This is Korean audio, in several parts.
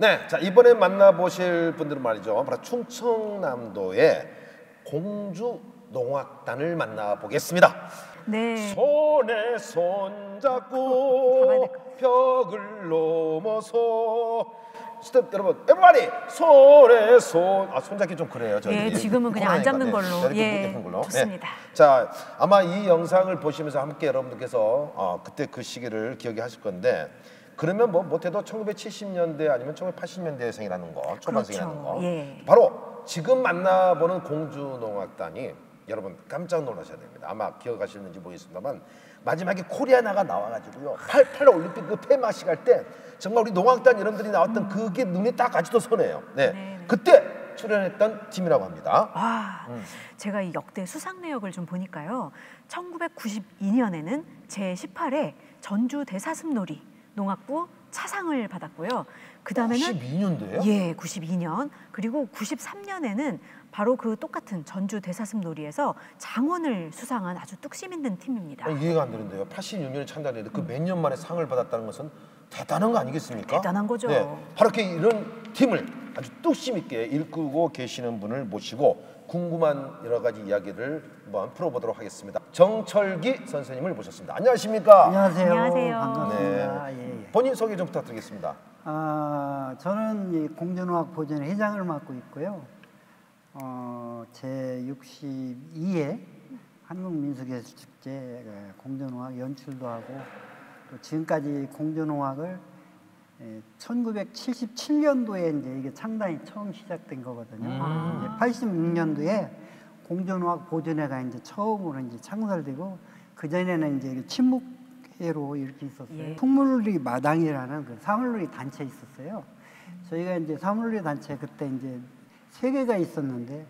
네, 자 이번에 만나보실 분들은 말이죠. 바로 충청남도의 공주농악단을 만나보겠습니다. 네. 손에 손잡고 벽을 넘어서 스텝 여러분, everybody 손에 손잡기 좀 그래요. 저희 예, 지금은 그냥 안 잡는 걸로. 예, 좋습니다. 네. 자, 아마 이 영상을 보시면서 함께 여러분들께서 그때 그 시기를 기억하실 건데. 그러면 뭐 못해도 1970년대 아니면 1980년대생이라는 거, 초반생이라는 거. 예. 바로 지금 만나보는 공주농악단이 여러분 깜짝 놀라셔야 됩니다. 아마 기억하시는지 모르겠습니다만 마지막에 코리아나가 나와가지고요. 88 올림픽 그 폐막식 할 때 정말 우리 농악단 이름들이 나왔던 그게 눈이 딱 아직도 선해요. 네, 네네. 그때 출연했던 팀이라고 합니다. 아, 제가 이 역대 수상 내역을 좀 보니까요. 1992년에는 제18회 전주 대사슴놀이 농악부 차상을 받았고요. 그 다음에는 92년도예요? 예, 92년. 그리고 93년에는 바로 그 똑같은 전주 대사슴놀이에서 장원을 수상한 아주 뚝심 있는 팀입니다. 이해가 안 되는데요. 86년에 창단했는데 그 몇 년 만에 상을 받았다는 것은 대단한 거 아니겠습니까? 대단한 거죠. 네, 바로 이렇게 이런 팀을 아주 뚝심 있게 이끌고 계시는 분을 모시고 궁금한 여러 가지 이야기를 한번 풀어보도록 하겠습니다. 정철기 선생님을 모셨습니다. 안녕하십니까? 안녕하세요. 안녕하세요. 반갑습니다. 네. 예, 예. 본인 소개 좀 부탁드리겠습니다. 저는 이 공주농악 보존 회장을 맡고 있고요. 제 62회 한국민속예술축제 공주농악 연출도 하고 또 지금까지 공주농악을 1977년도에 이제 이게 창단이 처음 시작된 거거든요. 86년도에 공주농악 보존회가 이제 처음으로 이제 창설되고 그 전에는 이제 친목회로 이렇게 있었어요. 예. 풍물놀이 마당이라는 그 사물놀이 단체 있었어요. 저희가 이제 사물놀이 단체 그때 이제 3개가 있었는데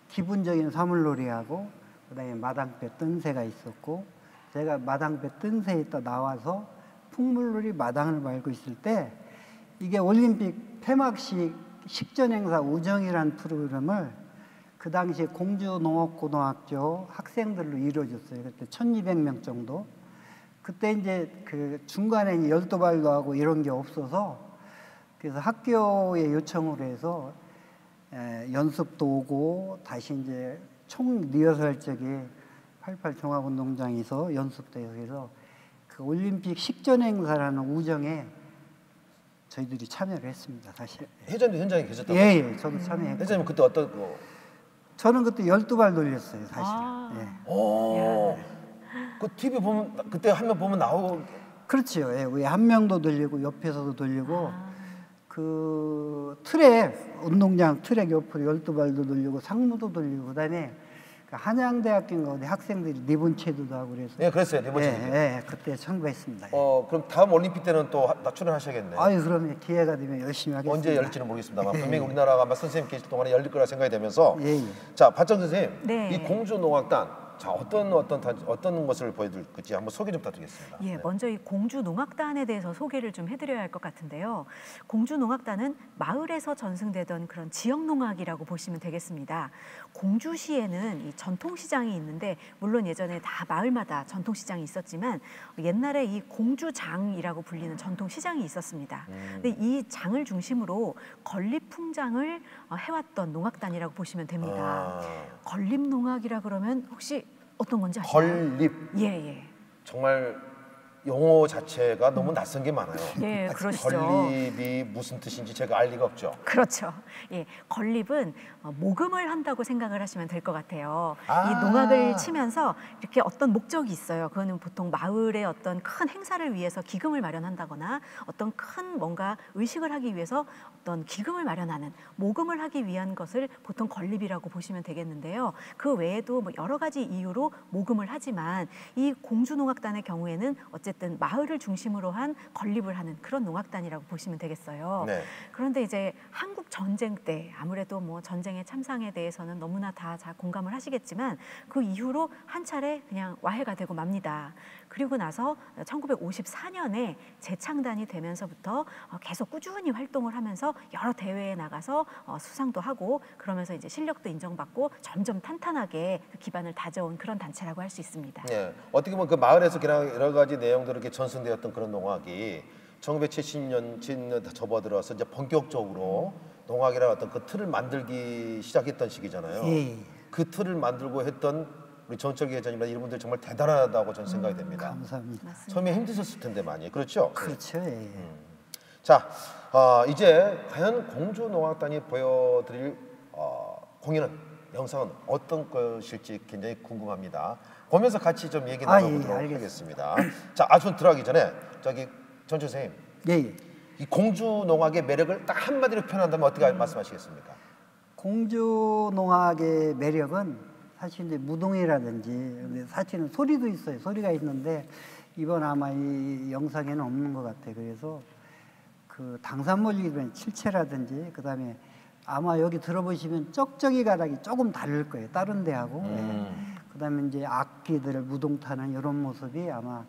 기본적인 사물놀이하고 그다음에 마당배 뜬새가 있었고 제가 마당배 뜬새에 있다 나와서 풍물놀이 마당을 밟고 있을 때 이게 올림픽 폐막식 식전행사 우정이라는 프로그램을 그 당시에 공주농업고등학교 학생들로 이루어졌어요. 그때 1200명 정도. 그때 이제 그 중간에 12발도 하고 이런 게 없어서 그래서 학교의 요청으로 해서 연습도 오고 다시 이제 총 리허설 적에 88 종합운동장에서 연습도 해서 그 올림픽 식전 행사라는 우정에 저희들이 참여를 했습니다. 사실. 회장도 현장에 계셨다고? 예, 저도 참여했고. 회장님 그때 어떤 거? 저는 그때 12발 돌렸어요, 사실. 예. 오, 그 TV 보면 그때 한 명 보면 나오고. 그렇지요. 예, 왜 한 명도 돌리고 옆에서도 돌리고 그 트랙 운동장 트랙 옆으로 12발도 돌리고 상무도 돌리고 그다음에 한양대학교인가 어디 학생들이 리본 체도도 하고 그래서 네, 그랬어요. 리본 체도. 예, 그때 참가했습니다. 그럼 다음 올림픽 때는 또 출연하셔야겠네요. 아유, 그러면 기회가 되면 열심히 하겠습니다. 언제 열지는 모르겠습니다만 분명히 우리나라가 아마 선생님 계실 동안에 열릴 거라 생각이 되면서 예. 자, 박정 선생님, 네. 이 공주농악단 자 어떤 것을 보여드릴지 한번 소개 좀 부탁드리겠습니다. 예, 네. 먼저 이 공주농악단에 대해서 소개를 좀 해드려야 할 것 같은데요. 공주농악단은 마을에서 전승되던 그런 지역농악이라고 보시면 되겠습니다. 공주시에는 이 전통시장이 있는데 물론 예전에 다 마을마다 전통시장이 있었지만 옛날에 이 공주장이라고 불리는 전통시장이 있었습니다. 근데 이 장을 중심으로 건립풍장을 해왔던 농악단이라고 보시면 됩니다. 건립농악이라 그러면 혹시 어떤 건지 아시나요? 건립. 예. 정말 용어 자체가 너무 낯선 게 많아요. 예, 그러시죠. 건립이 무슨 뜻인지 제가 알 리가 없죠. 그렇죠. 예, 건립은 모금을 한다고 생각을 하시면 될 것 같아요. 이 농악을 치면서 이렇게 어떤 목적이 있어요. 그거는 보통 마을의 어떤 큰 행사를 위해서 기금을 마련한다거나 어떤 큰 뭔가 의식을 하기 위해서 어떤 기금을 마련하는 모금을 하기 위한 것을 보통 건립이라고 보시면 되겠는데요. 그 외에도 뭐 여러 가지 이유로 모금을 하지만 이 공주농악단의 경우에는 어쨌든 마을을 중심으로 한 건립을 하는 그런 농악단이라고 보시면 되겠어요. 네. 그런데 이제 한국 전쟁 때 아무래도 뭐 전쟁의 참상에 대해서는 너무나 다 공감을 하시겠지만 그 이후로 한 차례 그냥 와해가 되고 맙니다. 그리고 나서 1954년에 재창단이 되면서부터 계속 꾸준히 활동을 하면서 여러 대회에 나가서 수상도 하고 그러면서 이제 실력도 인정받고 점점 탄탄하게 그 기반을 다져온 그런 단체라고 할 수 있습니다. 네, 어떻게 보면 그 마을에서 그냥 여러 가지 내용들을 이렇게 전승되었던 그런 농악이 1970년 접어들어서 이제 본격적으로 농악이라는 어떤 그 틀을 만들기 시작했던 시기잖아요. 예. 그 틀을 만들고 했던 우리 정철기 회장님이나 이런 분들 정말 대단하다고 저는 생각이 됩니다. 감사합니다. 처음에 힘드셨을 텐데 많이. 그렇죠? 그렇죠. 예. 자, 이제 과연 공주농악단이 보여드릴 공연은, 영상은 어떤 것일지 굉장히 궁금합니다. 보면서 같이 좀 얘기 나눠보도록 하겠습니다. 자, 좀 들어가기 전에 저기 전철 선생님, 예. 이 공주농악의 매력을 딱 한마디로 표현한다면 어떻게 말씀하시겠습니까? 공주농악의 매력은 사실 이제 무동이라든지, 근데 사실은 소리도 있어요. 소리가 있는데 이번 아마 이 영상에는 없는 것 같아요. 그래서 그 당산몰리기면 칠채라든지, 그다음에 아마 여기 들어보시면 쩍쩍이 가락이 조금 다를 거예요. 다른 데하고. 그다음에 이제 악기들 무동 타는 이런 모습이 아마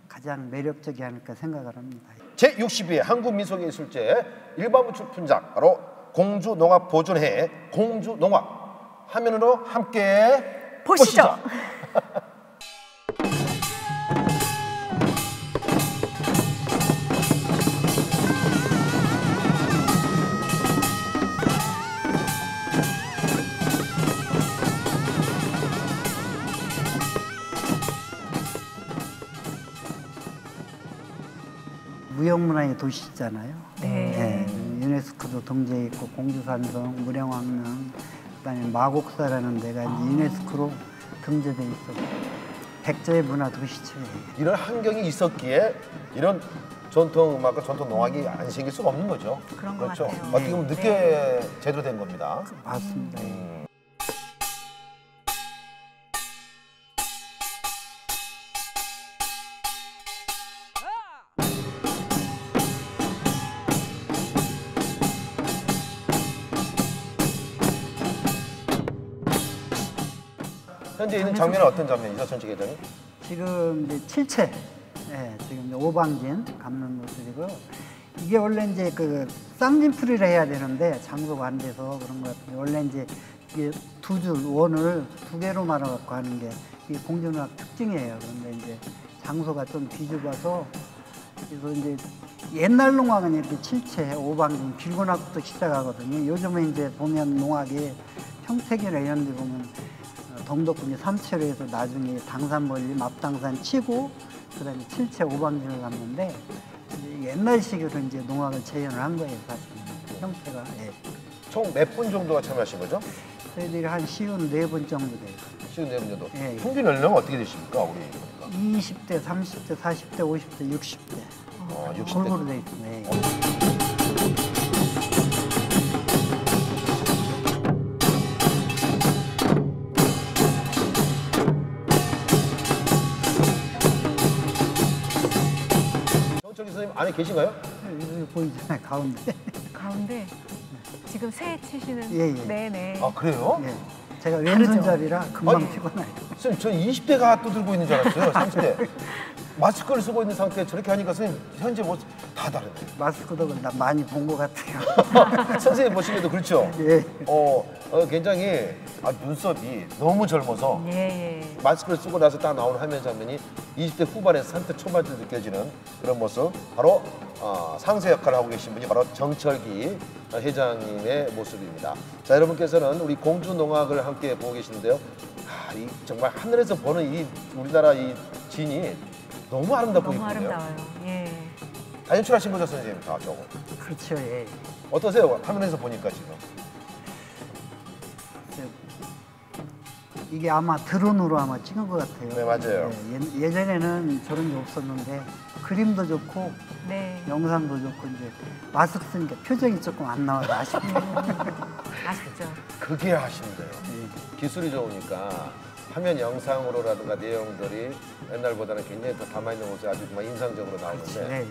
가장 매력적이 아닐까 생각을 합니다. 제62회 한국민속예술제 일반부 출품작 바로 공주농악 보존회 공주농악, 화면으로 함께 보시죠. 무형문화의 도시잖아요. 네. 유네스코도 등재해 있고 공주산성, 무령왕릉, 그다음에 마곡사라는 데가 이제 유네스코로 등재돼 있어서 백제의 문화 도시죠. 이런 환경이 있었기에 이런 전통 음악과 전통 농악이 안 생길 수가 없는 거죠. 그런 것 그렇죠. 같아요. 어떻게 보면 늦게 제대로 된 겁니다. 맞습니다. 현재 있는 장면은 어떤 장면이죠, 전체 계장님? 지금 이제 칠채, 지금 이제 오방진 감는 모습이고요. 이게 원래 이제 그 쌍진풀이를 해야 되는데 장소가 안 돼서 그런 것 같은데, 원래 이제 이게 두 줄 원을 두 개로 말아갖고 하는 게 이게 공주농악 특징이에요. 그런데 이제 장소가 좀 뒤집어서, 그래서 이제 옛날 농악은 이렇게 칠채, 오방진, 길고나부터 시작하거든요. 요즘에 이제 보면 농악이 평택이나 이런 데 보면 동덕군이 3채로 해서 나중에 당산멀리 맙당산 치고 그다음에 7채 오방진을 갔는데, 이제 옛날식으로 이제 농악을 재현을 한 거예요, 사실 형태가. 총 몇 분 정도가 참여하신 거죠? 저희들이 한 54분 정도 돼요. 54분 정도. 예. 평균 연령은 어떻게 되십니까, 우리? 그러니까. 20대, 30대, 40대, 50대, 60대 60대. 골고루 돼 있습니다. 정철기 선생님 안에 계신가요? 여기 보이잖아요, 가운데. 가운데 지금 새 치시는. 예, 예. 네네. 아, 그래요? 예. 제가 왼손잡이라 금방 아니, 피곤해요. 선생님, 전 20대가 또 들고 있는 줄 알았어요, 30대. 마스크를 쓰고 있는 상태에 저렇게 하니까 선생님, 현재 뭐 다 다르네요. 마스크도 나 많이 본 것 같아요. 선생님 보시기에도 그렇죠? 예. 굉장히 눈썹이 너무 젊어서 예, 예. 마스크를 쓰고 나서 딱 나오는 화면 장면이 20대 후반에서 30대 초반에 느껴지는 그런 모습, 바로 상세 역할을 하고 계신 분이 바로 정철기 회장님의 모습입니다. 자, 여러분께서는 우리 공주농악을 함께 보고 계시는데요. 이 정말 하늘에서 보는 이 우리나라 이 진이 너무 아름답고 너무 예쁘네요. 아름다워요. 예. 다 연출하신 거죠, 선생님? 다 저거. 그렇죠, 예. 어떠세요? 화면에서 보니까 지금. 이게 아마 드론으로 아마 찍은 것 같아요. 네, 맞아요. 예전에는 저런 게 없었는데 그림도 좋고 네. 영상도 좋고 이제 마스크 쓰니까 표정이 조금 안 나와서 아쉽네요. 아쉽죠. 그게 아쉽네요. 기술이 좋으니까 화면 영상으로라든가 내용들이 옛날보다는 굉장히 더 담아있는 모습이 아주 정말 인상적으로 나오는데, 네.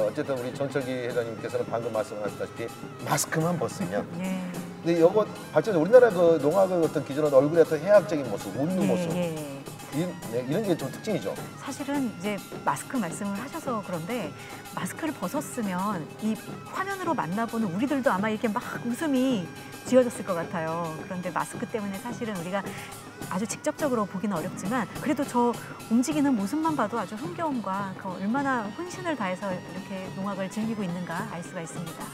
어쨌든 우리 정철기 회장님께서는 방금 말씀하셨다시피 마스크만 벗으면, 예. 근데 이거 발전 우리나라 그 농악의 어떤 기존은 얼굴의 어떤 해학적인 모습, 웃는 모습, 예. 이런 게 좀 특징이죠. 사실은 이제 마스크 말씀을 하셔서 그런데 마스크를 벗었으면 이 화면으로 만나보는 우리들도 아마 이렇게 막 웃음이 지어졌을 것 같아요. 그런데 마스크 때문에 사실은 우리가 아주 직접적으로 보기는 어렵지만 그래도 저 움직이는 모습만 봐도 아주 흥겨움과 그 얼마나 혼신을 다해서 이렇게 농악을 즐기고 있는가 알 수가 있습니다.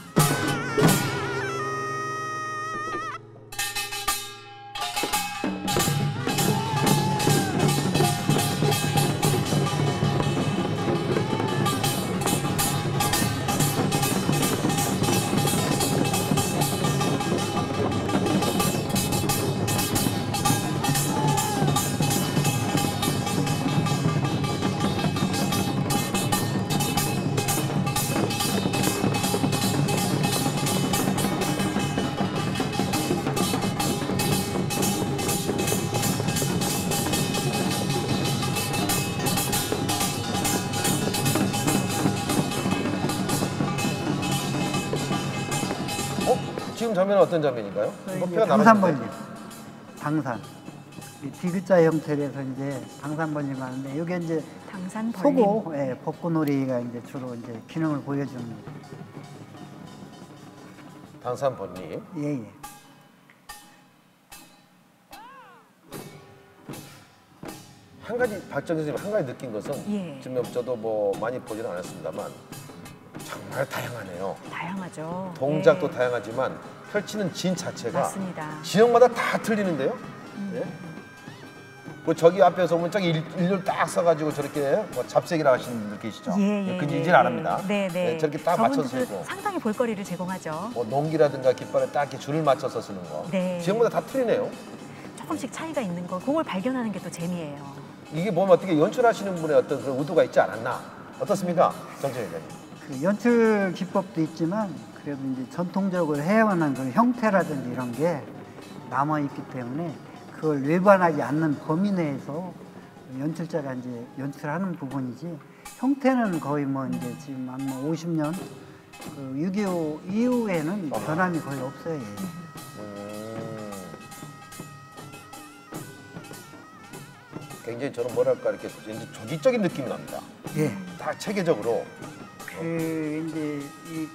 지금 장면은 어떤 장면인가요? 이게 당산벌림, 당산. 이 디귿자 형태에서 이제 당산벌림 하는데 이게 이제 당산벌림. 소고, 예, 벚꽃놀이가 이제 주로 이제 기능을 보여주는. 당산벌림. 예, 예. 한 가지 박정희 선생님 한 가지 느낀 것은 예. 지금 저도 뭐 많이 보지는 않았습니다만 정말 다양하네요. 다양하죠. 동작도 예. 다양하지만 펼치는 진 자체가 맞습니다. 지역마다 다 틀리는데요. 예? 뭐 저기 앞에서 보면 저기 일렬 딱 서가지고 저렇게 뭐 잡색이라 하시는 분들 계시죠. 예, 그지 이제 안 합니다. 네, 네. 네, 저렇게 딱 맞춰서 저분들 쓰고 상당히 볼거리를 제공하죠. 뭐 농기라든가 깃발에 딱 이렇게 줄을 맞춰서 쓰는 거. 네. 지역마다 다 틀리네요. 조금씩 차이가 있는 거, 그걸 발견하는 게 또 재미예요. 이게 보면 어떻게 연출하시는 분의 어떤 그런 의도가 있지 않았나? 어떻습니까, 정철 회장님? 그 연출 기법도 있지만 그래도 이제 전통적으로 해야만 그 형태라든지 이런 게 남아있기 때문에 그걸 외반하지 않는 범위 내에서 연출자가 이제 연출하는 부분이지 형태는 거의 뭐 이제 지금 한 50년 그 6.25 이후에는 변함이 거의 없어요. 예. 굉장히 저는 뭐랄까 이렇게 왠지 조직적인 느낌이 납니다. 예. 다 체계적으로. 그 이제 이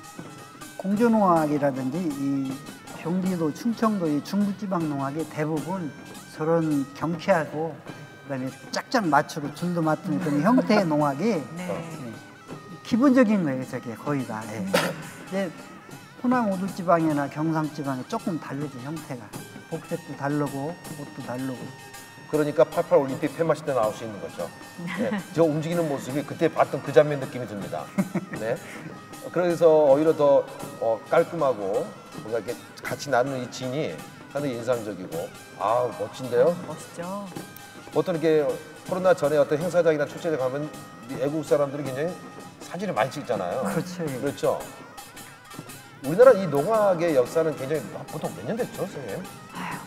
공조농악이라든지 이 경기도, 충청도 이 중부지방 농악이 대부분 저런 경쾌하고 그다음에 짝짝 맞추고 줄도 맞추는 그런 형태의 농악이 네. 예, 기본적인 거예요, 저게 거의 다. 예. 이제 호남 오두지방이나 경상지방이 조금 다르죠, 형태가. 복색도 다르고 옷도 다르고. 그러니까 88 올림픽 폐막식 때 나올 수 있는 거죠. 네. 저 움직이는 모습이 그때 봤던 그 장면 느낌이 듭니다. 네. 그래서 오히려 더 깔끔하고 뭔가 이렇게 같이 나누는 이 진이 상당히 인상적이고 아 멋진데요. 멋있죠. 보통 이렇게 코로나 전에 어떤 행사장이나 축제에 가면 외국 사람들이 굉장히 사진을 많이 찍잖아요. 그렇죠. 예. 그렇죠. 우리나라 이 농악의 역사는 굉장히 보통 몇 년 됐죠, 선생님?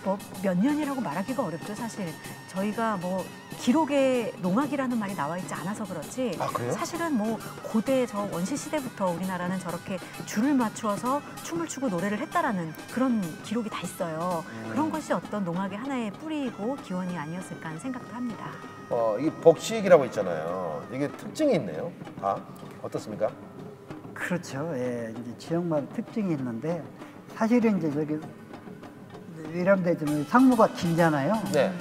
뭐 몇 년이라고 말하기가 어렵죠, 사실. 저희가 뭐 기록에 농악이라는 말이 나와 있지 않아서 그렇지. 아, 그래요? 사실은 뭐 고대 저 원시 시대부터 우리나라는 저렇게 줄을 맞추어서 춤을 추고 노래를 했다라는 그런 기록이 다 있어요. 그런 것이 어떤 농악의 하나의 뿌리이고 기원이 아니었을까 하는 생각도 합니다. 이 복식이라고 있잖아요. 이게 특징이 있네요. 다 어떻습니까? 그렇죠. 예, 이제 지역마다 특징이 있는데 사실은 이제 저기 이런데 좀 상무가 길잖아요. 네.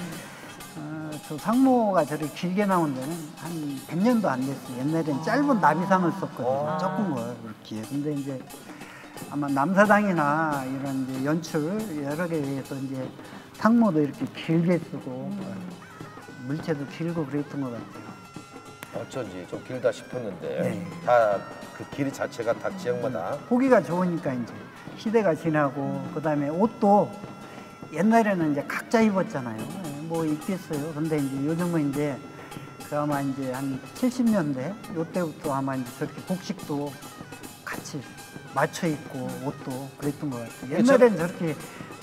저 상무가 저렇게 길게 나온 데는 한 100년도 안 됐어요. 옛날엔 짧은 나비상을 썼거든요. 조금 걸 그렇게. 근데 이제 아마 남사당이나 이런 이제 연출 여러 개에 의해서 이제 상무도 이렇게 길게 쓰고 물체도 길고 그랬던 것 같아요. 어쩐지 좀 길다 싶었는데 네. 다 그 길 자체가 다 지역마다 보기가 좋으니까 이제 시대가 지나고 그다음에 옷도 옛날에는 이제 각자 입었잖아요. 뭐 입겠어요. 근데 이제 요즘은 이제 그 아마 이제 한 70년대 요때부터 아마 이제 저렇게 복식도 같이 맞춰 입고 옷도 그랬던 것 같아요. 옛날에는 저렇게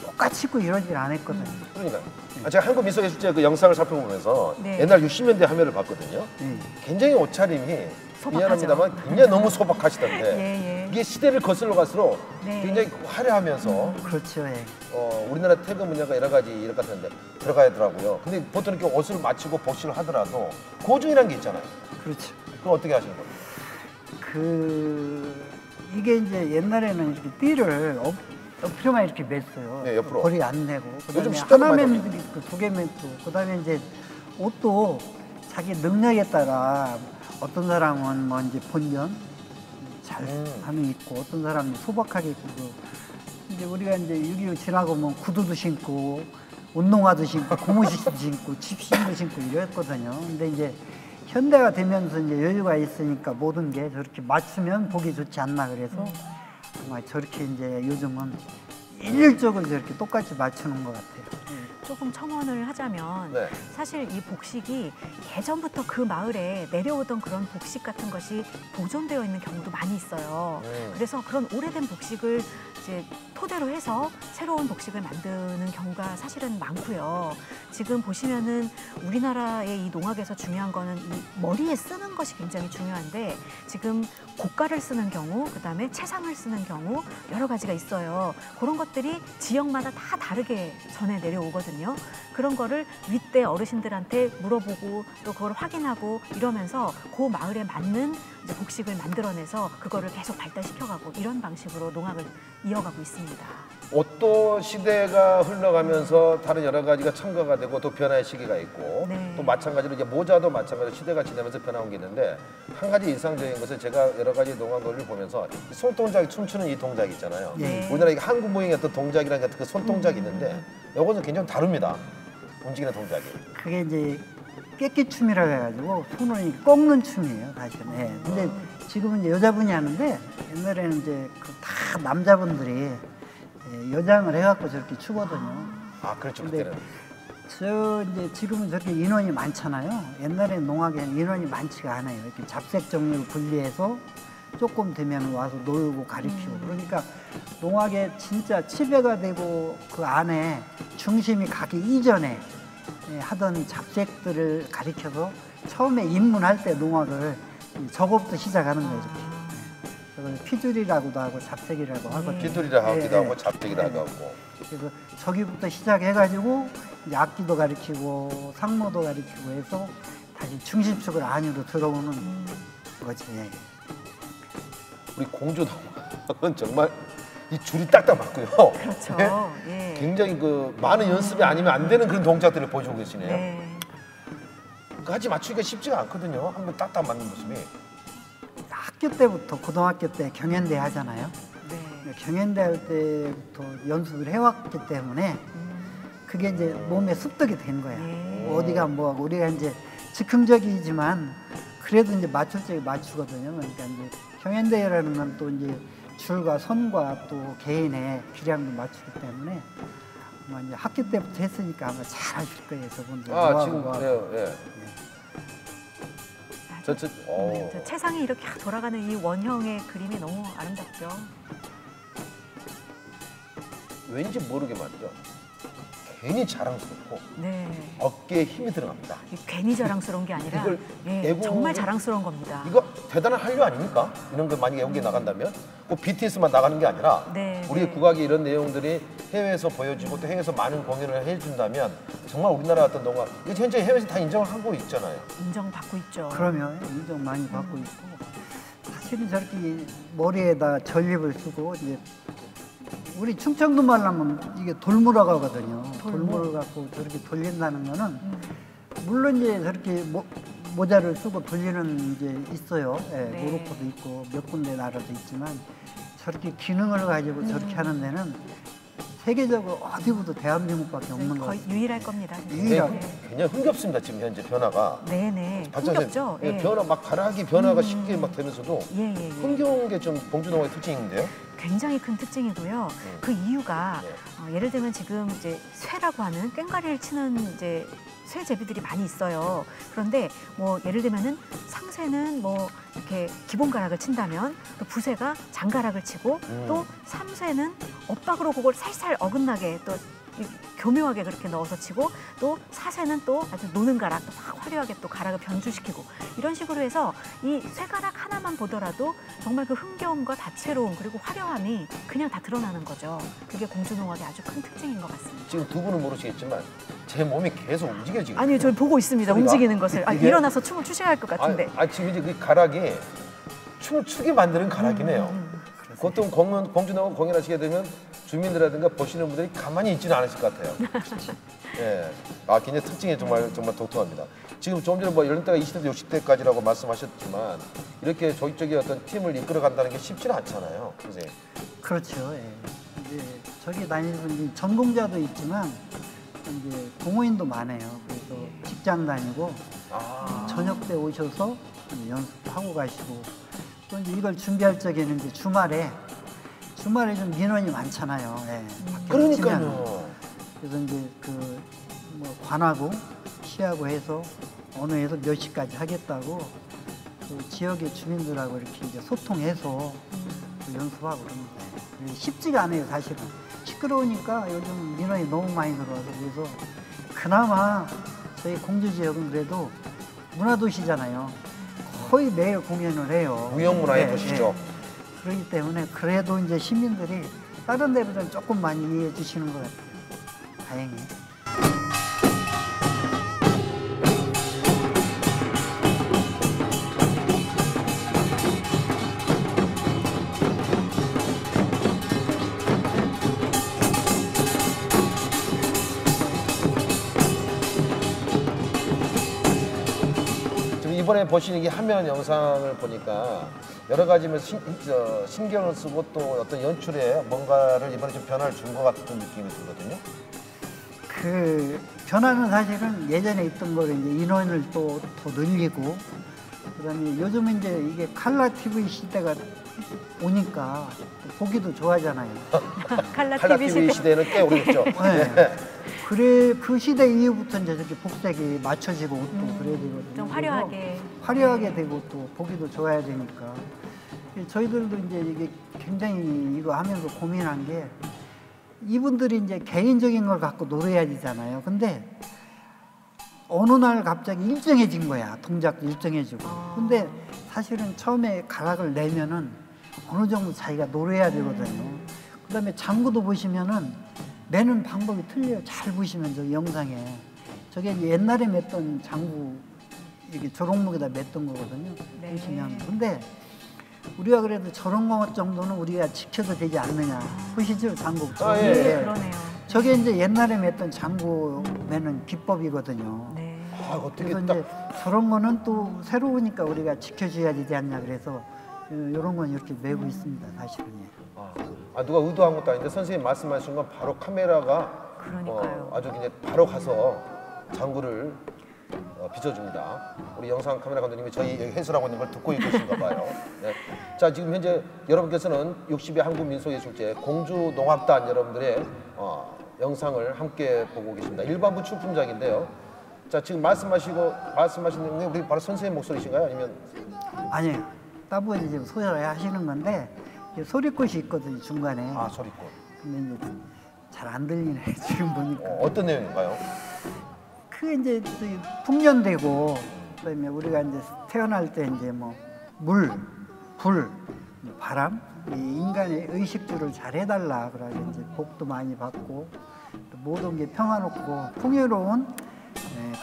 똑같이 입고 이러질 않았거든요. 그러니까요. 제가 한국민속예술제 그 영상을 살펴보면서 네. 옛날 60년대 화면을 봤거든요. 예. 굉장히 옷차림이 소박하죠. 미안합니다만 굉장히 너무 소박하시던데 예, 예. 이게 시대를 거슬러 갈수록 네. 굉장히 화려하면서 그렇죠. 예. 우리나라 태그 문화가 여러 가지 이럴 것 같은데 들어가더라고요. 근데 보통 이렇게 옷을 맞추고 복식을 하더라도 고중이라는 게 있잖아요. 그렇죠. 그럼 어떻게 하시는 거예요? 이게 이제 옛날에는 이렇게 띠를 옆으로만 이렇게 맸어요. 네, 옆으로. 거리 안 내고. 요즘 그다음에 십자도 하나 많이 매도 있고 두 개 매도. 그다음에 이제 옷도 자기 능력에 따라 어떤 사람은 뭐 이제 본전 잘 하는 있고 어떤 사람은 소박하게 입고 이제 우리가 이제 6.25 지나고 뭐 구두도 신고 운동화도 신고 고무신도 신고 집신도 신고 이랬거든요. 근데 이제 현대가 되면서 이제 여유가 있으니까 모든 게 저렇게 맞추면 보기 좋지 않나 그래서 아마 저렇게 이제 요즘은 일률적으로 저렇게 똑같이 맞추는 것 같아요. 조금 첨언을 하자면 네. 사실 이 복식이 예전부터 그 마을에 내려오던 그런 복식 같은 것이 보존되어 있는 경우도 많이 있어요. 그래서 그런 오래된 복식을 이제 토대로 해서 새로운 복식을 만드는 경우가 사실은 많고요. 지금 보시면은 우리나라의 이 농악에서 중요한 거는 이 머리에 쓰는 것이 굉장히 중요한데 지금 고가를 쓰는 경우, 그다음에 채상을 쓰는 경우 여러 가지가 있어요. 그런 것들이 지역마다 다 다르게 전해 내려오거든요. 그런 거를 윗대 어르신들한테 물어보고 또 그걸 확인하고 이러면서 그 마을에 맞는 이제 복식을 만들어내서 그거를 계속 발달시켜가고 이런 방식으로 농악을 이어가고 있습니다. 옷도 시대가 흘러가면서 다른 여러 가지가 첨가가 되고 또 변화의 시기가 있고 네. 또 마찬가지로 이제 모자도 마찬가지로 시대가 지나면서 변화한 게 있는데 한 가지 인상적인 것은 제가 여러 가지 농악 놀이를 보면서 이 손동작 춤추는 이 동작 있잖아요. 네. 우리나라 이게 한국 무용의 어떤 동작이라는 그 손동작이 있는데 이거는 굉장히 다릅니다. 움직이는 동작이. 그게 이제 꾀끼춤이라고 해가지고 손을 이렇게 꺾는 춤이에요, 사실은. 예. 근데 지금은 이제 여자분이 하는데 옛날에는 이제 그 다 남자분들이 여장을 해갖고 저렇게 추거든요. 아 그렇죠. 근데 그때는. 저 이제 지금은 저렇게 인원이 많잖아요. 옛날에는 농악에는 인원이 많지가 않아요. 이렇게 잡색 종류를 분리해서 조금 되면 와서 놀고 가르치고 그러니까 농악에 진짜 지배가 되고 그 안에 중심이 가기 이전에 하던 잡색들을 가르쳐서 처음에 입문할 때 농악을 저거부터 시작하는 거죠. 저걸 피줄이라고도 하고 잡색이라고 하거든요. 빗돌이라 하기도 예, 하고 예. 잡대기라 하고. 그래서 저기부터 시작해가지고 이제 악기도 가르치고 상모도 가르치고 해서 다시 중심축을 안으로 들어오는 거지. 예. 우리 공주 농악은 정말 이 줄이 딱딱 맞고요. 그렇죠. 예? 예. 굉장히 그 많은 연습이 아니면 안 되는 그런 동작들을 보여주고 계시네요. 네. 같이 맞추기가 쉽지가 않거든요. 한번 딱딱 맞는 모습이. 학교 때부터 고등학교 때 경연대 하잖아요. 네. 경연대 할 때부터 연습을 해왔기 때문에 그게 이제 몸에 습득이 된 거야. 네. 어디가 뭐하고 우리가 이제 즉흥적이지만 그래도 이제 맞출 적에 맞추거든요. 그러니까 이제 경연대회라는 건 또 이제 줄과 선과 또 개인의 기량도 맞추기 때문에 아마 이제 학교 때부터 했으니까 아마 잘 하실 거예요, 저분들. 아 지금 그래요. 예. 저 저 채상이 이렇게 돌아가는 이 원형의 그림이 너무 아름답죠. 왠지 모르게 말이죠. 괜히 자랑스럽고 네. 어깨에 힘이 들어갑니다. 괜히 자랑스러운 게 아니라 이걸 예, 애국- 정말 자랑스러운 겁니다. 이거 대단한 한류 아닙니까? 이런 거 만약에 외국에 나간다면 꼭 BTS만 나가는 게 아니라 네, 우리의 네. 국악의 이런 내용들이 해외에서 보여지고 또 해외에서 많은 공연을 해준다면 정말 우리나라 어떤 농악 이거 현재 해외에서 다 인정을 하고 있잖아요. 인정받고 있죠. 그러면 인정 많이 받고 있고 사실은 저렇게 머리에다 전립을 쓰고 이제 우리 충청도 말로 하면 이게 돌무라고 하거든요. 돌무를 갖고 저렇게 돌린다는 거는 물론 이제 저렇게 모자를 쓰고 돌리는 게 있어요. 예, 네. 모로코도 있고 몇 군데 나라도 있지만 저렇게 기능을 가지고 저렇게 하는 데는 세계적으로 어디보다 대한민국밖에 없는 것 거의 같아요. 유일할 겁니다. 유일하게. 굉장히 흥겹습니다. 지금 현재 변화가. 네네. 박찬 흥겹죠. 선생님, 예. 변화 막 가락이 변화가 쉽게 막 되면서도 예, 예, 예. 흥겨운 게 좀 봉주농악의 특징인데요. 굉장히 큰 특징이고요. 그 이유가 네. 예를 들면 지금 이제 쇠라고 하는 꽹과리를 치는 이제 쇠 제비들이 많이 있어요. 그런데 뭐 예를 들면은 상쇠는 뭐 이렇게 기본 가락을 친다면 또 부쇠가 장가락을 치고 또 삼쇠는 엇박으로 그걸 살살 어긋나게 또 교묘하게 그렇게 넣어서 치고 또 사세는 또 아주 노는 가락 또 막 화려하게 또 가락을 변주시키고 이런 식으로 해서 이 쇠가락 하나만 보더라도 정말 그 흥겨움과 다채로움 그리고 화려함이 그냥 다 드러나는 거죠. 그게 공주농악의 아주 큰 특징인 것 같습니다. 지금 두 분은 모르시겠지만 제 몸이 계속 움직여지고 아니요, 저 보고 있습니다. 소리가? 움직이는 것을. 이게- 일어나서 춤을 추셔야 할 것 같은데. 지금 이제 그 가락이 춤을 추게 만드는 가락이네요. 보통 공주농악 공연하시게 되면 주민들이라든가 보시는 분들이 가만히 있지는 않으실 것 같아요. 예, 굉장히 특징이 정말 독특합니다. 지금 좀 전에 뭐 연령대가 20대, 60대까지라고 말씀하셨지만 이렇게 조직적인 어떤 팀을 이끌어간다는 게 쉽지는 않잖아요, 선생님. 그렇죠. 예. 이제 저기 다니는 분이 전공자도 있지만 이제 공무원도 많아요. 그래서 직장 다니고 저녁 때 오셔서 이제 연습하고 가시고 또 이제 이걸 준비할 적에는 이제 주말에 좀 민원이 많잖아요. 예. 밖에서 치면. 그러니까요. 그래서 이제 그 뭐 관하고 시하고 해서 어느 해서 몇 시까지 하겠다고 그 지역의 주민들하고 이렇게 이제 소통해서 또 연습하고 그럽니다. 쉽지가 않아요, 사실은. 시끄러우니까 요즘 민원이 너무 많이 들어와서 그래서 그나마 저희 공주 지역은 그래도 문화도시잖아요. 거의 매일 공연을 해요. 무형문화의 네, 도시죠. 네. 그렇기 때문에 그래도 이제 시민들이 다른 데보다는 조금 많이 이해해 주시는 것 같아요. 다행히. 지금 이번에 보시는 이 화면 영상을 보니까 여러 가지 신경을 쓰고 또 어떤 연출에 뭔가를 이번에 좀 변화를 준 것 같은 느낌이 들거든요. 그 변화는 사실은 예전에 있던 거를 이제 인원을 또 더 늘리고 그다음에 요즘은 이제 이게 칼라 TV 시대가 오니까 보기도 좋아하잖아요. 칼라 칼라 TV TV 시대. 시대는 꽤 오래됐죠. 네. 그래 그 시대 이후부터 이제 저렇게 복색이 맞춰지고 또 그래야 되거든요. 좀 화려하게. 그래서 화려하게 되고 또 보기도 좋아야 되니까 저희들도 이제 이게 굉장히 이거 하면서 고민한 게 이분들이 이제 개인적인 걸 갖고 노래해야 되잖아요. 근데 어느 날 갑자기 일정해진 거야. 동작도 일정해지고. 근데 사실은 처음에 가락을 내면은 어느 정도 자기가 노래해야 되거든요. 그다음에 장구도 보시면은 매는 방법이 틀려요. 잘 보시면 저 영상에 저게 이제 옛날에 맸던 장구 이게 조롱목에다 맸던 거거든요. 네. 보시면 근데 우리가 그래도 저런 것 정도는 우리가 지켜도 되지 않느냐. 보시죠 장구. 예. 네, 예. 그러네요. 저게 이제 옛날에 맸던 장구 매는 기법이거든요. 네. 어떻게 그래서 딱 이제 저런 거는 또 새로우니까 우리가 지켜줘야 되지 않냐 그래서 이런 건 이렇게 메고 있습니다 사실은. 누가 의도한 것도 아닌데 선생님 말씀하신 건 바로 카메라가 그러니까요. 아주 그냥 바로 가서 장구를 비춰줍니다. 우리 영상 카메라 감독님이 저희 여기 해설하고 있는 걸 듣고 계신가 봐요. 네. 자, 지금 현재 여러분께서는 60의 한국민속예술제 공주농악단 여러분들의 영상을 함께 보고 계십니다. 일반부 출품작인데요. 자, 지금 말씀하시는 게 우리 바로 선생님 목소리신가요? 아니면 아니에요. 따분이 지금 소절을 하시는 건데 이게 소리꽃이 있거든요 중간에. 소리꽃. 근데 이제 잘 안 들리네 지금 보니까. 어떤 내용인가요? 그게 이제 또 풍년되고 그다음에 우리가 이제 태어날 때 이제 뭐 물, 불, 바람 이 인간의 의식주를 잘 해달라 그러고 이제 복도 많이 받고 또 모든 게 평화롭고 풍요로운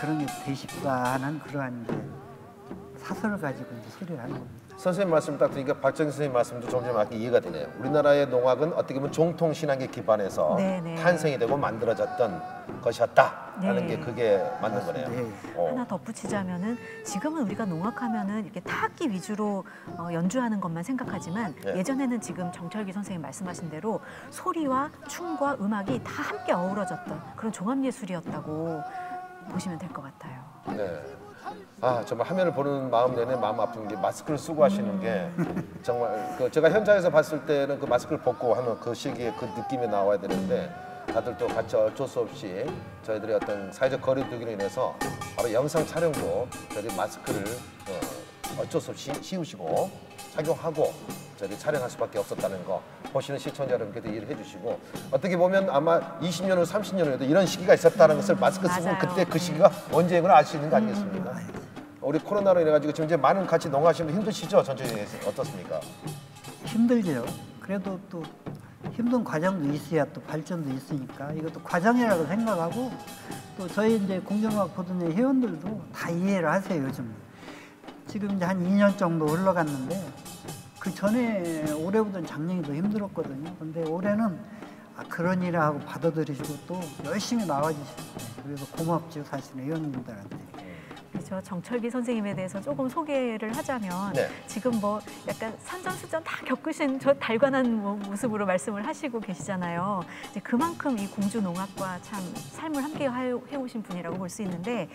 그런 게 되십사 하는 그러한 이제 사설을 가지고 이제 소리를 하는 겁니다. 선생님 말씀 딱 들으니까 박정희 선생님 말씀도 점점 이해가 되네요. 우리나라의 농악은 어떻게 보면 정통 신앙에 기반해서 네네. 탄생이 되고 만들어졌던 것이었다라는 네. 게 그게 맞는 거네요. 네. 하나 덧붙이자면은 지금은 우리가 농악하면은 이렇게 타악기 위주로 연주하는 것만 생각하지만 네. 예전에는 지금 정철기 선생님 말씀하신 대로 소리와 춤과 음악이 다 함께 어우러졌던 그런 종합 예술이었다고 보시면 될 것 같아요. 네. 정말 화면을 보는 마음 내내 마음 아픈 게 마스크를 쓰고 하시는 게 정말 제가 현장에서 봤을 때는 그 마스크를 벗고 하는 그 시기에 그 느낌이 나와야 되는데 다들 또 같이 어쩔 수 없이 저희들의 어떤 사회적 거리두기로 인해서 바로 영상 촬영도 저희들이 마스크를 어쩔 수 없이 씌우시고 착용하고 저기 촬영할 수밖에 없었다는 거 보시는 시청자 여러분께도 이해를 해주시고 어떻게 보면 아마 20년 후 30년 후에도 이런 시기가 있었다는 것을 마스크 쓰고 맞아요. 그때 그 시기가 언제인 걸 알 수 있는 거 아니겠습니까? 우리 코로나로 인해 가지고 지금 이제 많은 같이 농하시는 분 힘드시죠? 전체에 어떻습니까? 힘들죠. 그래도 또 힘든 과정도 있어야 또 발전도 있으니까 이것도 과정이라고 생각하고 또 저희 이제 공정학 보도회 회원들도 다 이해를 하세요. 요즘 지금 이제 한 2년 정도 흘러갔는데 그 전에 올해보다는 작년이 더 힘들었거든요. 근데 올해는 그런 일을 하고 받아들이시고 또 열심히 나와주시고 그래서 고맙죠. 사실은 회원님들한테. 그렇죠. 정철기 선생님에 대해서 조금 소개를 하자면 네. 지금 뭐 약간 산전수전 다 겪으신 저 달관한 모습으로 말씀을 하시고 계시잖아요. 이제 그만큼 이 공주농악과 참 삶을 함께 해오신 분이라고 볼 수 있는데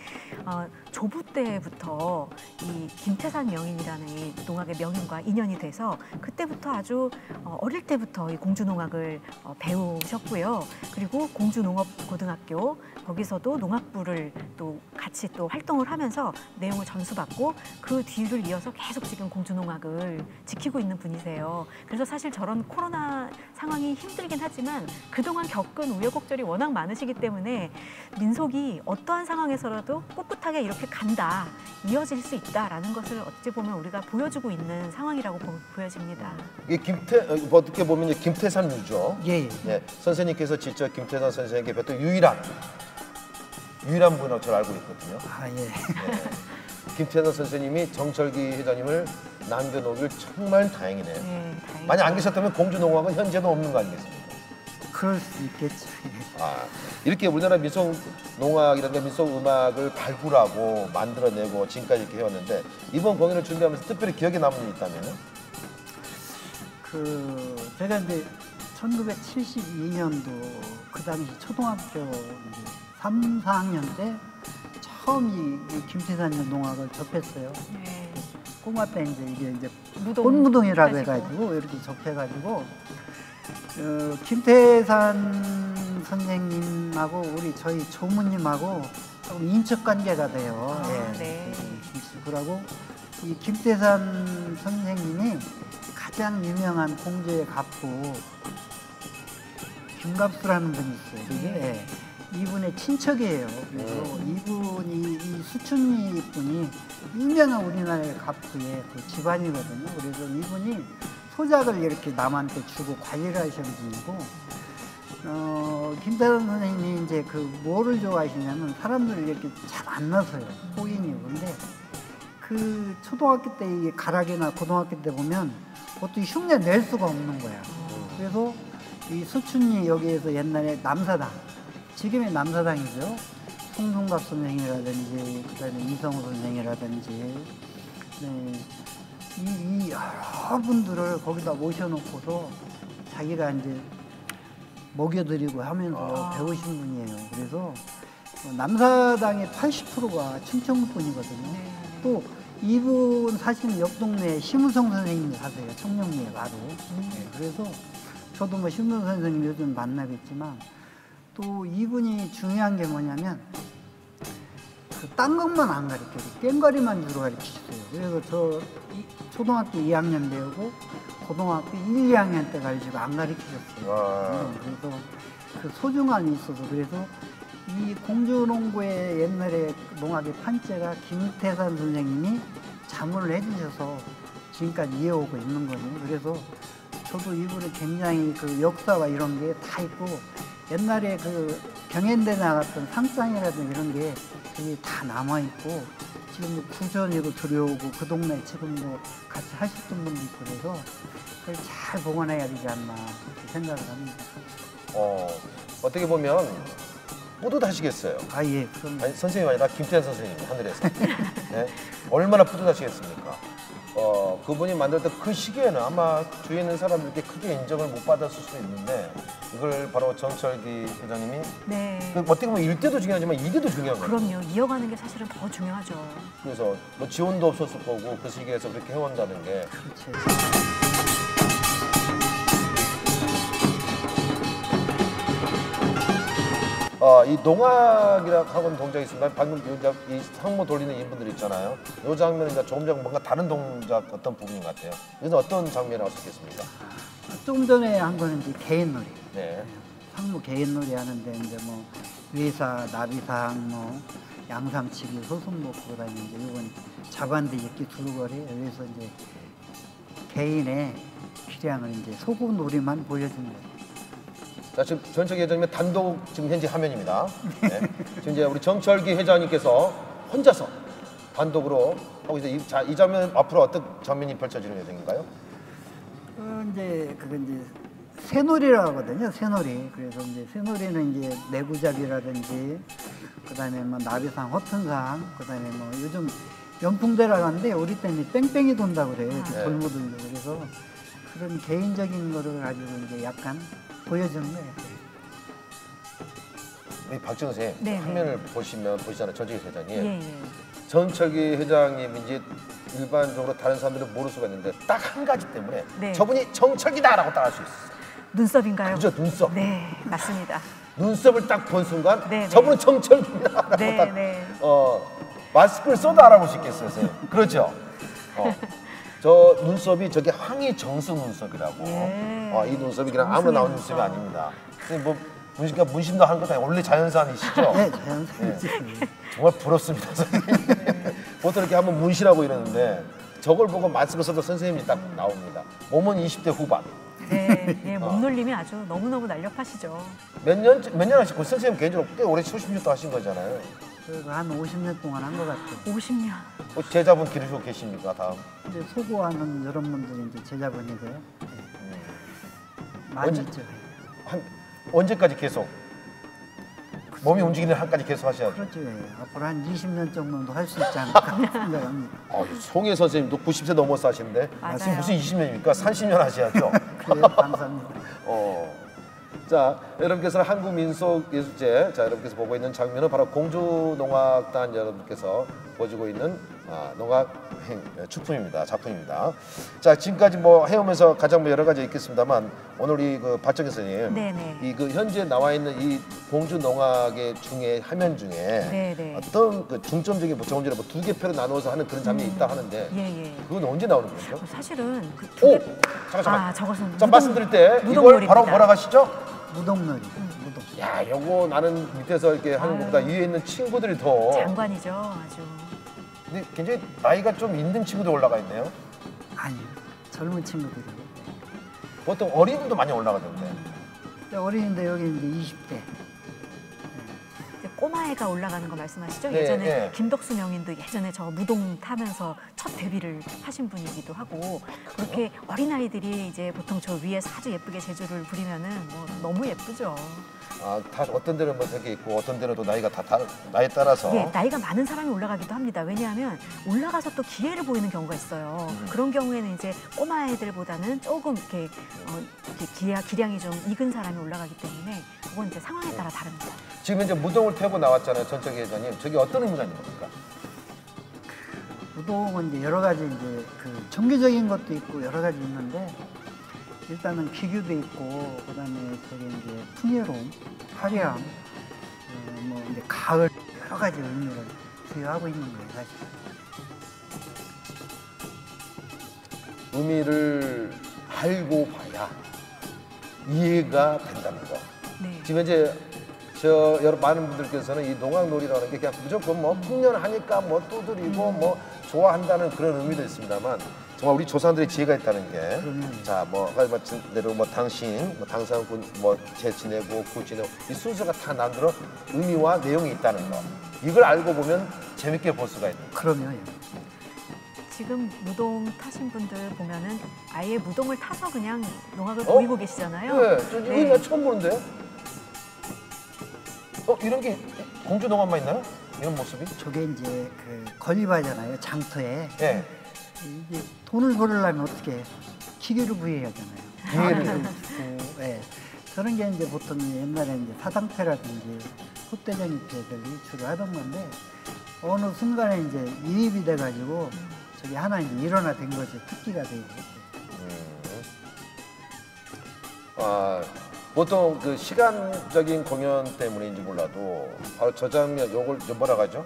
조부 때부터 이 김태산 명인이라는 이 농악의 명인과 인연이 돼서 그때부터 아주 어릴 때부터 이 공주농악을 배우셨고요. 그리고 공주농업고등학교 거기서도 농악부를 또 같이 또 활동을 하면서 내용을 전수받고 그 뒤를 이어서 계속 지금 공주농악을 지키고 있는 분이세요. 그래서 사실 저런 코로나 상황이 힘들긴 하지만 그동안 겪은 우여곡절이 워낙 많으시기 때문에 민속이 어떠한 상황에서라도 꿋꿋하게 이렇게 간다, 이어질 수 있다라는 것을 어찌 보면 우리가 보여주고 있는 상황이라고 보여집니다. 이게 어떻게 보면 이제 김태산 유죠. 예. 네, 선생님께서 직접 김태산 선생에게 뵀던 유일한 분이라고 저를 알고 있거든요. 예. 네. 김태산 선생님이 정철기 회장님을 남겨놓길 정말 다행이네요. 네, 다행이죠. 만약 안 계셨다면 공주농악은 현재도 없는 거 아니겠습니까? 그럴 수 있겠죠. 이렇게 우리나라 민속농악이라든가 민속음악을 발굴하고 만들어내고 지금까지 이렇게 해왔는데 이번 공연을 준비하면서 특별히 기억에 남는 일이 있다면요? 제가 이제 1972년도 그 당시 초등학교 이제 3, 4학년 때 처음 이 김태산 농악을 접했어요. 네. 꼬마 때 이게 무동 꽃무동이라고 하시고. 해가지고 이렇게 접해가지고 김태산 선생님하고 저희 조무님하고 조금 인척 관계가 돼요. 네. 그러고 이 김태산 선생님이 가장 유명한 공주의 갑부 김갑수라는 분이 있어요. 그게 이분의 친척이에요. 그래서 이분이 이 수춘리 분이 유명한 우리나라의 갑부의 그 집안이거든요. 그래서 이분이 소작을 이렇게 남한테 주고 관리를 하시는 분이고 김태산 선생님이 이제 뭐를 좋아하시냐면 사람들을 이렇게 잘 안 나서요. 호인이요. 근데 그 초등학교 때 이 가락이나 고등학교 때 보면 어떻게 흉내 낼 수가 없는 거야. 그래서 이 수춘리 여기에서 옛날에 남사당, 지금의 남사당이죠. 송승갑 선생이라든지 그다음에 이성우 선생이라든지 이 여러 분들을 거기다 모셔놓고서 자기가 이제 먹여드리고 하면서 배우신 분이에요. 그래서 남사당의 80%가 충청 분이거든요. 또 이분 사시는 옆 동네에 심우성 선생님이 사세요. 청룡리에 바로. 그래서 저도 뭐 심우성 선생님 요즘 만나겠지만 또 이분이 중요한 게 뭐냐면 딴 것만 안 가르쳐요. 깽가리만 주로 가르치셨어요. 그래서 저 초등학교 2학년 배우고 고등학교 1, 2학년 때 가르치고 안 가르치셨어요. 그래서 그 소중함이 있어서 그래서 이 공주농구의 옛날에 농악의 판재가 김태산 선생님이 자문을 해주셔서 지금까지 이어오고 있는 거예요. 그래서 저도 이분의 굉장히 그 역사와 이런 게 다 있고 옛날에 그 경연대 나갔던 상장이라든지 이런 게 여기 다 남아있고 지금도 구전으로 들여오고 그 동네에 지금도 같이 하셨던 분도 있고 그래서 그걸 잘 보관해야 되지 않나 그렇게 생각을 합니다. 어떻게 보면 뿌듯하시겠어요. 예, 그럼. 아니, 선생님이 아니라 김태현 선생님 하늘에서. 네? 얼마나 뿌듯하시겠습니까? 그분이 만들었던 그 시기에는 아마 주위에 있는 사람들께 크게 인정을 못 받았을 수도 있는데 이걸 바로 정철기 회장님이 어떻게 보면 1대도 중요하지만 2대도 중요한 거예요. 그럼요. 이어가는 게 사실은 더 중요하죠. 그래서 뭐 지원도 없었을 거고 그 시기에서 그렇게 해온다는 게 그렇죠. 이 농악이라고 하는 동작이 있습니다. 방금 이 상모 돌리는 이분들 있잖아요. 이 장면은 조금 전 뭔가 다른 동작 어떤 부분인 것 같아요. 이건 어떤 장면이라고 할 수 있겠습니까? 조금 전에 한 거는 이제 개인놀이. 네. 상무 개인놀이 하는데 이제 뭐 외사, 나비상, 뭐 양상치기, 소승목 그다음에 이제 이건 자반디짓기, 두루거리 여기서 이제 개인의 기량을 이제 소구놀이만 보여준 거예요. 자, 지금 전철기 회장님의 단독 지금 현재 화면입니다. 네. 지금 이제 우리 정철기 회장님께서 혼자서 단독으로 하고 있어요. 이 장면 앞으로 어떤 장면이 펼쳐지는 예정인가요? 이제 그건 이제 새놀이라고 하거든요. 새놀이. 그래서 이제 새놀이는 이제 내구잡이라든지 그다음에 뭐 나비상, 허튼상, 그다음에 뭐 요즘 연풍대라고 하는데 우리 때는 뺑뺑이 돈다고 그래요. 이렇게 네. 돌무들고 그래서 그런 개인적인 거를 가지고 이제 약간 보여주는 거예요. 우리 박정희 선생님 네, 화면을 보시잖아요. 전철기 회장님. 예, 예. 전철기 회장님인지 일반적으로 다른 사람들은 모를 수가 있는데 딱 한 가지 때문에 네. 저분이 정철기다라고 딱 알 수 있어요. 눈썹인가요? 그죠, 눈썹. 네, 맞습니다. 눈썹을 딱 본 순간 네, 저분은 정철기다라고 네, 딱 네. 마스크를 써도 알아볼 수 있겠어요, 선생님. 그렇죠? 저 눈썹이 저게 황희정숙 눈썹이라고. 예. 이 눈썹이 그냥 아무나 나오는 눈썹이 아닙니다. 선생님 뭐 문신도 하는 것도 아니고 원래 자연산이시죠? 네, 자연스럽지. 정말 부럽습니다, 선생님. 보통 이렇게 한번 문신하고 이러는데 저걸 보고 마스크 써도 선생님이 딱 나옵니다. 몸은 20대 후반. 네, 예, 몸놀림이 아주 너무너무 날렵하시죠. 몇 년 하셨고 선생님 개인적으로 꽤 오래 70년도 하신 거잖아요. 그래서 한 50년 동안 한 것 같아요. 50년. 제자분 기르시고 계십니까, 다음? 이제 소구하는 이런 분들이 이제 제자분이고요. 많이 언제- 있죠. 언제까지 계속? 몸이 움직이는 한까지 계속 하셔야죠. 그렇죠. 예. 앞으로 한 20년 정도도 할 수 있지 않을까 생각합니다. 송혜 선생님도 90세 넘어서 하시는데 맞아요. 지금 무슨 20년입니까? 30년 하셔야죠. 그래요. 감사합니다. 자, 여러분께서는 한국민속예술제, 자, 여러분께서 보고 있는 장면은 바로 공주농악단 여러분께서 보여주고 있는 농악 축품입니다. 작품입니다. 자, 지금까지 뭐 해오면서 가장 뭐 여러 가지 있겠습니다만 오늘 우리 그 박정희 선생님, 네네. 이 그 현재 나와 있는 이 공주농악의 중에 화면 중에 네네. 어떤 그 중점적인 뭐 조금 전에 뭐 2개 표로 나누어서 하는 그런 장면이 있다 하는데 예, 예. 그건 언제 나오는 거죠? 사실은 그 오, 두 개. 잠깐. 저것은 자, 말씀드릴 때 이걸 무덤놀이입니다. 바로 뭐라고 하시죠? 무덤놀이. 무덤. 야, 요거 나는 밑에서 이렇게 하는 것보다 위에 있는 친구들이 더 장관이죠, 아주. 근데 굉장히 나이가 좀 있는 친구들 올라가 있네요. 아니요. 젊은 친구들이. 보통 어린이도 많이 올라가던데. 어린인데 여기 이제 20대. 이제 꼬마애가 올라가는 거 말씀하시죠? 네, 예전에 네. 김덕수 명인도 예전에 저 무동 타면서 첫 데뷔를 하신 분이기도 하고 그렇게 어린아이들이 이제 보통 저 위에서 아주 예쁘게 재주를 부리면은 뭐 너무 예쁘죠. 다 어떤 데는 뭐 되게 있고 어떤 데는 또 나이가 나이에 따라서 예, 나이가 많은 사람이 올라가기도 합니다. 왜냐하면 올라가서 또 기회를 보이는 경우가 있어요. 그런 경우에는 이제 꼬마 애들보다는 조금 이렇게, 이렇게 기량이 좀 익은 사람이 올라가기 때문에 그건 이제 상황에 따라 다릅니다. 지금 이제 무덤을 태우고 나왔잖아요, 전철기 회장님. 저게 어떤 의미가 있는 겁니까? 무덤은 이제 여러 가지 이제 그 종교적인 것도 있고 여러 가지 있는데 일단은 기교도 있고 그다음에 저기 이제 풍요로움, 화려함, 뭐 이제 가을 여러 가지 의미를 부여하고 있는 거예요, 사실. 의미를 알고 봐야 이해가 된다는 거. 네. 지금 이제 여러 많은 분들께서는 이 농악놀이라는 게 그냥 무조건 뭐 풍년하니까 뭐 두드리고 뭐 좋아한다는 그런 의미도 있습니다만 정말 우리 조상들의 지혜가 있다는 게 자, 뭐 아까 말씀대로 뭐 당신, 뭐 당상군, 뭐 제 지내고 구 지내고 이 순서가 다 나름대로 의미와 내용이 있다는 거. 이걸 알고 보면 재밌게 볼 수가 있는 거. 그러면 지금 무동 타신 분들 보면은 아예 무동을 타서 그냥 농악을 보이고 계시잖아요. 네, 저 이거 나 처음 보는데요. 이런 게 공주 농악만 있나요? 이런 모습이? 저게 이제 그 건립하잖아요, 장터에. 네. 이게 돈을 벌으려면 어떻게 해? 기교를 부여해야 하잖아요. 기회를 주고, 예. 그런 게 이제 보통 옛날에 이제 사당패라든지 콧대장이패들이 주로 하던 건데 어느 순간에 이제 이입이 돼가지고 저게 하나 이제 일원화된 거죠. 특기가 되고. 보통 그 시간적인 공연 때문인지 몰라도 바로 저 장면 요걸 뭐라 하죠?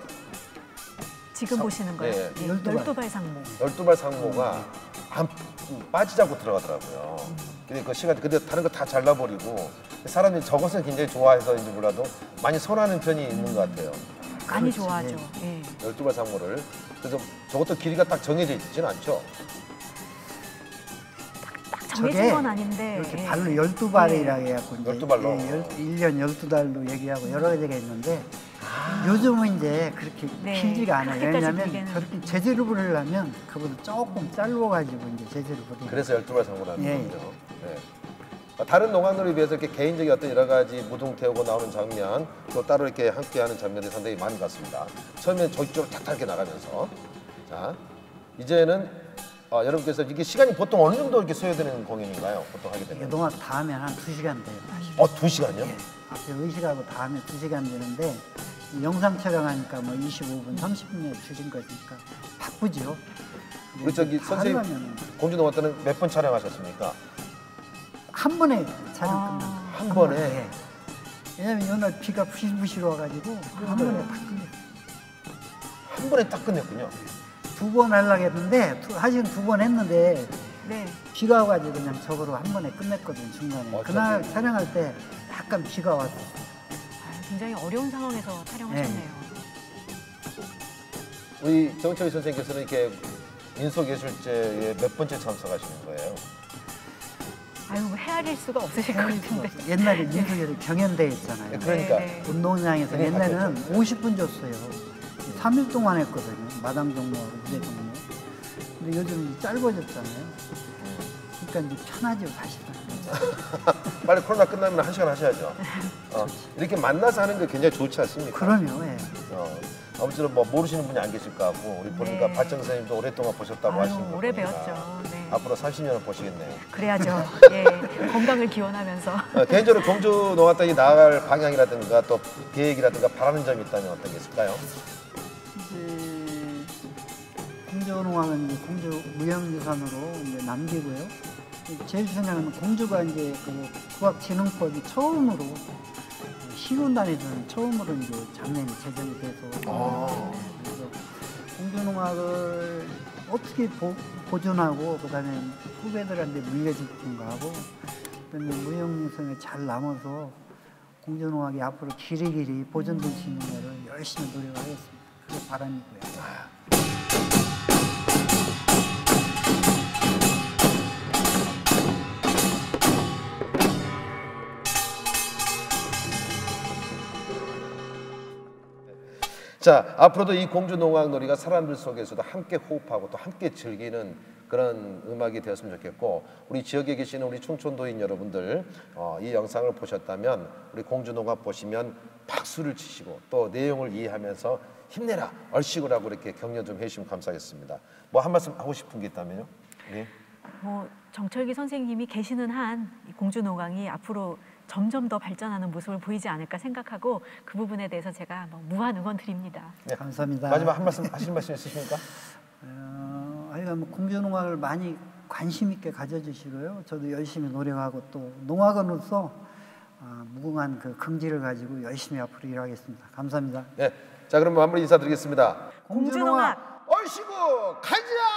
지금 보시는 거예요? 네. 예, 12발 상모. 12발 상모가 안 빠지자고 들어가더라고요. 근데 그 시간 근데 다른 거 다 잘라버리고 사람들이 저것을 굉장히 좋아해서인지 몰라도 많이 선호하는 편이 있는 것 같아요. 많이 그렇지. 좋아하죠. 예. 12발 상모를. 그래서 저것도 길이가 딱 정해져 있지는 않죠. 딱 정해진 건 아닌데. 이렇게 예. 발로 12발이라고 해갖고 이제 12발로. 1년 12달로 얘기하고 여러 가지가 있는데 요즘은 이제 그렇게 네, 길지가 않아요. 그렇게까지 왜냐하면 길게는. 저렇게 재질을 부르려면 그보다 조금 짧아가지고 이제 재질을 부르는 그래서 12발 상모라는 예. 거죠. 네. 다른 농악놀이에 비해서 이렇게 개인적인 어떤 여러 가지 무등 태우고 나오는 장면 또 따로 이렇게 함께하는 장면들이 상당히 많은 것 같습니다. 처음엔 저쪽으로 탁탁 이렇게 나가면서 자 이제는 여러분께서 이게 시간이 보통 어느 정도 이렇게 소요되는 공연인가요? 보통 하게 되면? 농악 다 하면 한 2시간 돼요. 2시간이요? 예. 앞에 의식하고 다 하면 2시간 되는데 영상 촬영하니까 뭐 25분, 30분에 줄인 거니까 바쁘죠. 우리 저기 다 선생님 하려면은 공주농악 때는 몇 번 촬영하셨습니까? 한 번에 촬영 아. 끝납니다. 한 번에? 예. 왜냐면 이날 비가 부실부실 와가지고 한 번에 다 끝냈어요. 한 번에 딱 끝냈군요. 2번 하려고 했는데 사실은 2번 했는데 네. 비가 와가지고 그냥 저거로 한 번에 끝냈거든요 중간에. 어쩐지. 그날 촬영할 때 약간 비가 왔어요. 굉장히 어려운 상황에서 촬영하셨네요. 우리 정철희 선생님께서는 이렇게 민속예술제에 몇 번째 참석하시는 거예요? 아유, 뭐 헤아릴 수가 없으실 것 같은데. 옛날에 민속예술 경연대회 있잖아요. 그러니까 네, 네. 운동장에서 네, 옛날에는 맞죠. 50분 줬어요. 3일 동안 했거든요. 마당 종로하고 무대 종로. 근데 요즘 이제 짧아졌잖아요. 그러니까 이제 편하죠 사실은. 빨리 코로나 끝나면 1시간 하셔야죠. 이렇게 만나서 하는 게 굉장히 좋지 않습니까? 그럼요. 예. 아무튼 뭐 모르시는 분이 안 계실 것 같고 우리 보니까 네. 박정 선생님도 오랫동안 보셨다고 아유, 하시는 거 오래 보니까 배웠죠. 네. 앞으로 30년을 보시겠네요. 그래야죠. 예. 건강을 기원하면서. 개인적으로 공주 농악단이 나아갈 방향이라든가 또 계획이라든가 바라는 점이 있다면 어떤 게 있을까요? 이제 공주농악은 이제 공주 무형유산으로 이제 남기고요. 제일 중요한 건 공주가 이제 그 국악진흥법이 처음으로 시군단에서는 처음으로 이제 장면이 제정이 돼서 그래서 공주농악을 어떻게 보존하고 그다음에 후배들한테 물려줄 건가 하고 그다음에 무형유산에 잘 남아서 공주농악이 앞으로 길이길이 보존될 수 있는 거를 열심히 노력하겠습니다. 그게 바람이고요. 자, 앞으로도 이 공주농악놀이가 사람들 속에서도 함께 호흡하고 또 함께 즐기는 그런 음악이 되었으면 좋겠고 우리 지역에 계시는 우리 충촌도인 여러분들 이 영상을 보셨다면 우리 공주농악 보시면 박수를 치시고 또 내용을 이해하면서 힘내라, 얼씨구라고 이렇게 격려 좀 해주시면 감사하겠습니다. 뭐 한 말씀 하고 싶은 게 있다면요? 네. 뭐 정철기 선생님이 계시는 한 이 공주농악이 앞으로 점점 더 발전하는 모습을 보이지 않을까 생각하고 그 부분에 대해서 제가 뭐 무한 응원 드립니다. 네. 감사합니다. 마지막 한 말씀 하실 말씀 있으십니까? 하여간 뭐 공주농악을 많이 관심 있게 가져주시고요. 저도 열심히 노력하고 또 농악원으로서 무궁한 그 긍지를 가지고 열심히 앞으로 일하겠습니다. 감사합니다. 네. 자, 그럼 마무리 인사드리겠습니다. 공주농악 얼씨구 가자!